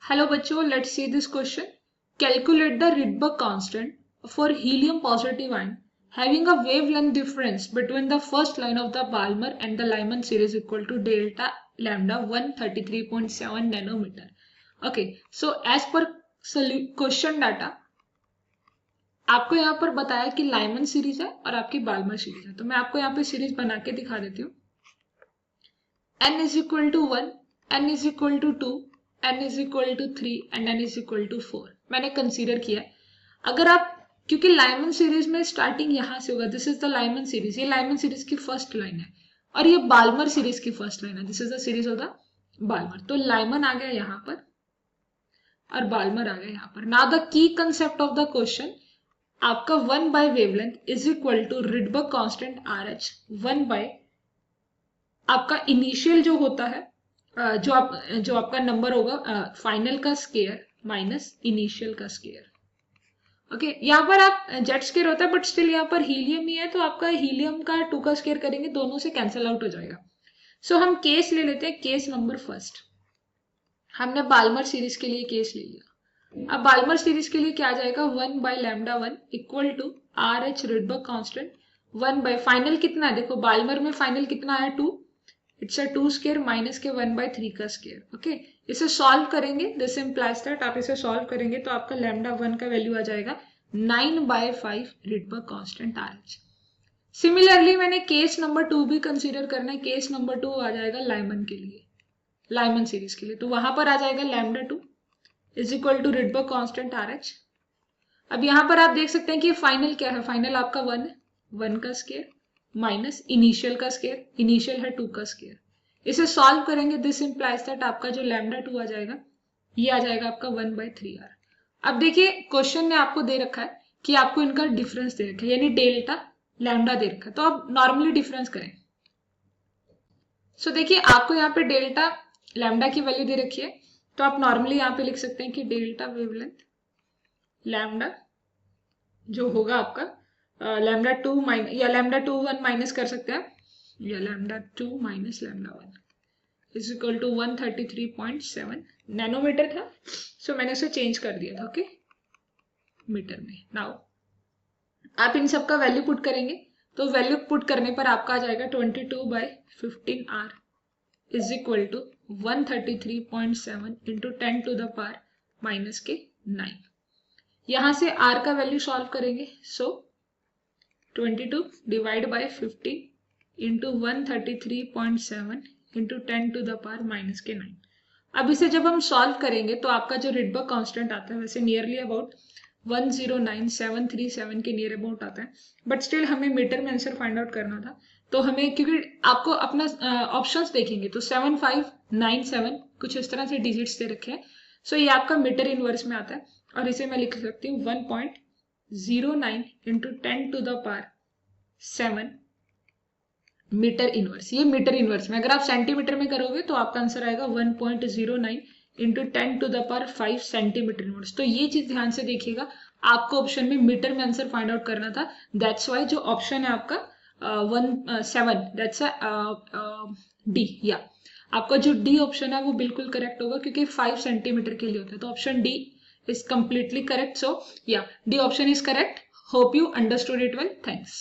Hello बच्चों, let's see this question. Calculate the Rydberg constant for helium positive ion having a wavelength difference between the first line of the Balmer and the Lyman series equal to delta lambda 133.7 nanometer. Okay, so as per question data आपको यहाँ पर बताया कि Lyman series है और आपकी Balmer series है, तो मैं आपको यहाँ पे सीरीज बना के दिखा देती हूँ. n is equal to 1, n is equal to 2, n is equal to 3 and n is equal to 4 मैंने कंसीडर किया है. अगर आप, क्योंकि लाइमन सीरीज में स्टार्टिंग यहां से होगा, this is the Lyman series, ये लाइमन सीरीज की फर्स्ट लाइन है और ये बाल्मर सीरीज की फर्स्ट लाइन है, this is the series of the Balmer. तो लाइमन आ गया यहाँ पर और बाल्मर आ गया यहाँ पर. Now the key concept of the question, आपका 1 by wavelength is equal to Rydberg constant RH 1 by आपका इनिशियल जो होता है, जो आपका नंबर होगा फाइनल का स्केयर माइनस इनिशियल का स्केयर. ओके, यहाँ पर आप जेट स्केयर होता है बट स्टिल यहाँ पर हीलियम ही है, तो आपका हीलियम का 2 का स्केयर करेंगे, दोनों से कैंसिल आउट हो जाएगा. सो हम केस ले लेते हैं, केस नंबर फर्स्ट. हमने बाल्मर सीरीज के लिए केस ले लिया. अब बाल्मर सीरीज के लिए क्या आ जाएगा, 1 by lambda 1 equal to RH Rydberg constant 1 by final कितना है, देखो बाल्मर में फाइनल कितना है 2, इट्स अ 2 स्केयर माइनस के 1 बाय 3 का स्केयर. ओके, इसे सॉल्व करेंगे, दिस इंप्लाइज दैट आप इसे सॉल्व करेंगे तो आपका लैम्डा 1 का वैल्यू आ जाएगा 9 by 5 Rydberg constant RH. Similarly मैंने केस नंबर 2 भी कंसीडर करना है. केस नंबर 2 आ जाएगा लाइमन के लिए, लाइमन सीरीज के लिए, तो वहां पर आ जाएगा lambda 2 is equal to Rydberg constant RH. अब यहां पर आप देख सकते हैं कि फाइनल क्या है, फाइनल आपका 1 है, 1 का स्केयर माइनस इनिशियल का स्केयर, इनिशियल है 2 का स्केयर. इसे सॉल्व करेंगे, दिस इंप्लाइज दैट आपका जो लैम्डा 2 आ जाएगा ये आ जाएगा आपका 1 बाय 3R. अब देखिए क्वेश्चन ने आपको दे रखा है कि आपको इनका डिफरेंस दे रखा है, यानी डेल्टा लैम्डा दे रखा है, तो आप नॉर्मली डिफरेंस करें. सो देखिए आपको यहाँ पे डेल्टा लैम्डा की वैल्यू दे रखी है, तो आप नॉर्मली यहाँ पे लिख सकते हैं कि डेल्टा वेवलेंथ लैम्डा जो होगा आपका लैम्डा 2 माइनस या लैम्डा 2 1 माइनस कर सकते हैं, या lambda 2 minus lambda 1 is equal to 133.7 nanometre था. सो मैंने उसे चेंज कर दिया था, ओके, मीटर में. नाउ आप इन सब का वैल्यू पुट करेंगे, तो वैल्यू पुट करने पर आपका आ जाएगा 22 by 15R is equal to 133.7 into 10 to the power minus के 9. यहां से R का वैल्यू सॉल्व करेंगे, so 22 divide by 15 into 133.7 into 10 to the power minus के 9. अब इसे जब हम सॉल्व करेंगे तो आपका जो रिडबर्ग कांस्टेंट आता है, वैसे नियरली अबाउट 109737 के नियर अबाउट आता है, बट स्टिल हमें मीटर में आंसर फाइंड आउट करना था, तो हमें, क्योंकि आपको अपना ऑप्शंस देखेंगे तो 7597 कुछ इस तरह से डिजिट्स दे रखे हैं. सो ये आपका मीटर इनवर्स में आता है और इसे मैं लिख सकती हूँ 1.09 into 10 to the power 7 metre inverse. ये मीटर इनवर्स में, अगर आप सेंटीमीटर में करोगे तो आपका आंसर आएगा 1.09 into 10 to the power 5 centimetre inverse. तो ये चीज ध्यान से देखिएगा, आपको ऑप्शन में मीटर में आंसर फाइंड आउट करना था, दैट्स वाई जो ऑप्शन है आपका 7 दैट्स डी, या आपका जो डी ऑप्शन है वो बिल्कुल करेक्ट होगा क्योंकि 5 सेंटीमीटर के लिए होता है, तो option D is completely correct. So yeah, D option is correct. Hope you understood it well. Thanks.